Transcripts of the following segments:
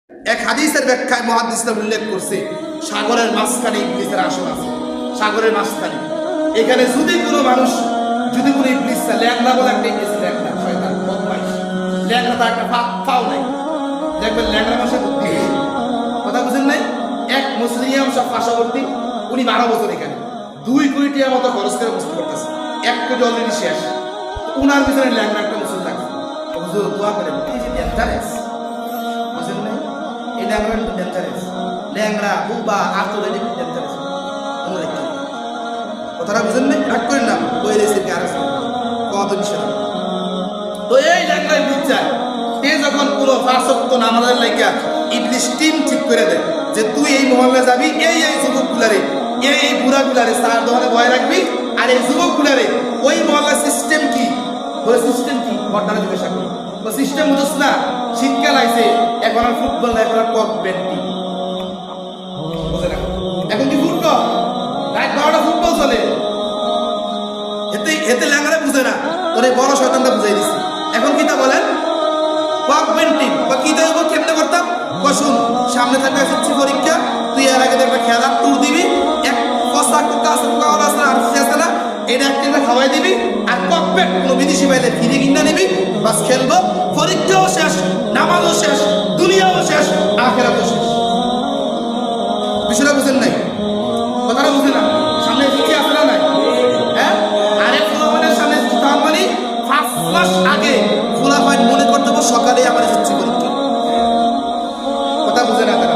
এক হাদিসের ব্যাখ্যায় মুহাদ্দিসরা উল্লেখ করছে সাগরের মাঝখানে ইবলিসের আসন আছে। সাগরের মাঝখানে এখানে যদি কোনো মানুষ যদি কোনো ইবলিস ল্যাংড়া বলে একটা ইবলিস ল্যাংড়া শয়তান বদমাইশ ল্যাংড়া তার একটা পাও নাই দেখবেন ল্যাংড়া মাসে বুদ্ধি কথা বুঝেন নাই। এক মুসলিম সব পার্শ্ববর্তী উনি 12 বছর এখানে 2 কোটি টাকার মতো খরচ করে বসতে করতেছে 1 কোটি অলরেডি শেষ। উনার পিছনে ল্যাংড়া একটা মুসলিম লাগছে হুজুর দোয়া করেন এই যে ডেঞ্জারাস বুঝেন নাই এই ল্যাংড়া কিন্তু ডেঞ্জারাস ল্যাংড়া বুবা আতরে ডেঞ্জারাস তোমরা দেখতে কথাটা বুঝেন নাই রাগ করেন না ওই রেসিপি আর আছে কত বিষয় তো এই ল্যাংড়ায় বুঝছে তে যখন পুরো 5 ওয়াক্ত নামাজের লাইগা ইবলিস টিম ঠিক করে দেয় যে তুই এই মহল্লায় যাবি এই যুবকগুলারে এই বুড়াগুলারে সার দোকানে ভয় রাখবি আর এই যুবকগুলারে ওই মহল্লার সিস্টেম কি বলে সিস্টেম কি ঘটনা জিজ্ঞাসা করি তো সিস্টেম বুঝছ না শীতকাল আইছে এখন আর ফুটবল না এখন আর কক ব্যাটিং বুঝে না এখন কি ফুটবল রাত 12টা ফুটবল চলে এতে এতে ল্যাংড়া বুঝে না তোরে বড় শয়তানটা বুঝাই দিছি এখন কি তা বলেন কক ব্যাটিং বা কি দেব কেমনে করতাম কসুন সামনে থাকবে এসএসসি পরীক্ষা তুই এর আগে একটা খেলার ট্যুর দিবি এক কষা কোকা আছে কোকা আছে আর আছে না এটা একটা খাওয়াই দিবি আর ককপেট কোনো বিদেশি বাইরে ফিরে কিনা নিবি বাস খেলবো পরীক্ষাও শেষ নামাজও শেষ দুনিয়াও শেষ আখিরাতও শেষ বিষয়টা বুঝেন নাই কথাটা বুঝেন না সামনে এসএসসি আছে না নাই হ্যাঁ আরে ফুলাফানের সামনে তার মানে 5 মাস আগে ফুলাফান মনে করতে সকালে আমার এসএসসি পরীক্ষা কথা বুঝেন না তারা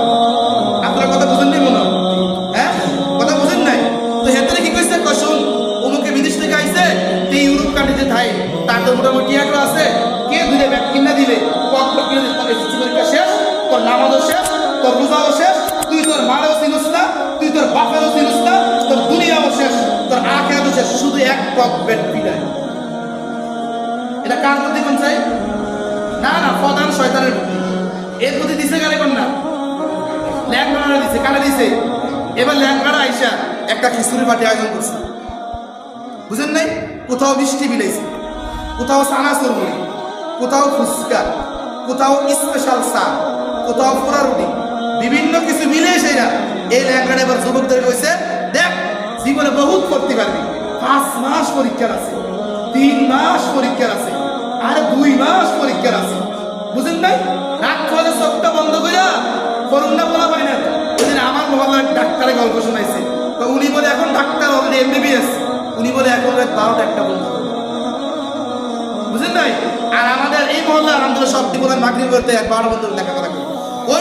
আপনারা কথা বুঝেন নি মনে হ্যাঁ কথা বুঝেন নাই তো হেতরে কি কইছে কসুন অমুকে বিদেশ থেকে আইছে তে ইউরোপ কান্ট্রিতে থাই তার তো মোটামুটি আগ্রহ আছে কে দুইটা ব্যাট কিনা দিলে কত কিনা দিলে তার এসএসসি পরীক্ষা শেষ তোর নামাজও শেষ তোর রোজাও শেষ তুই তোর মারও চিনস না তুই তোর বাপেরও চিনস না তোর দুনিয়াও শেষ তোর আখিরাতও শেষ শুধু এক কক ব্যাট পিটায় এটা কার বুদ্ধি কোন চাই না না প্রধান শয়তানের বুদ্ধি এর বুদ্ধি দিছে কারে কোন না ল্যাংড়া দিছে কারে দিছে এবার ল্যাংড়া আইসা একটা খিচুড়ি পার্টি আয়োজন করছে বুঝেন নাই কোথাও মিষ্টি বিলাইছে কোথাও সানাসুর মুড়ি কোথাও ফুচকা কোথাও স্পেশাল চা কোথাও পোড়া রুটি বিভিন্ন কিছু মিলে সেরা এই ল্যাংড়া এবার যুবকদের কইছে দেখ জীবনে বহুত করতে পারবি 5 মাস পরীক্ষার আছে 3 মাস পরীক্ষার আছে আর 2 মাস পরীক্ষার আছে বুঝেন নাই রাত খাওয়ালে চোখটা বন্ধ কইরা করোনা বলা হয় না ওদিন আমার মহল্লার ডাক্তারের গল্প শোনাইছে তো উনি বলে এখন ডাক্তার অলরেডি এমবিবিএস উনি বলে এখন রাত 12টা একটা বন্ধ বুঝেন নাই আর আমাদের এই মহল্লা আলহামদুলিল্লাহ সব জীবনের মাগরিব করতে 12 বন্ধ লেখা কথা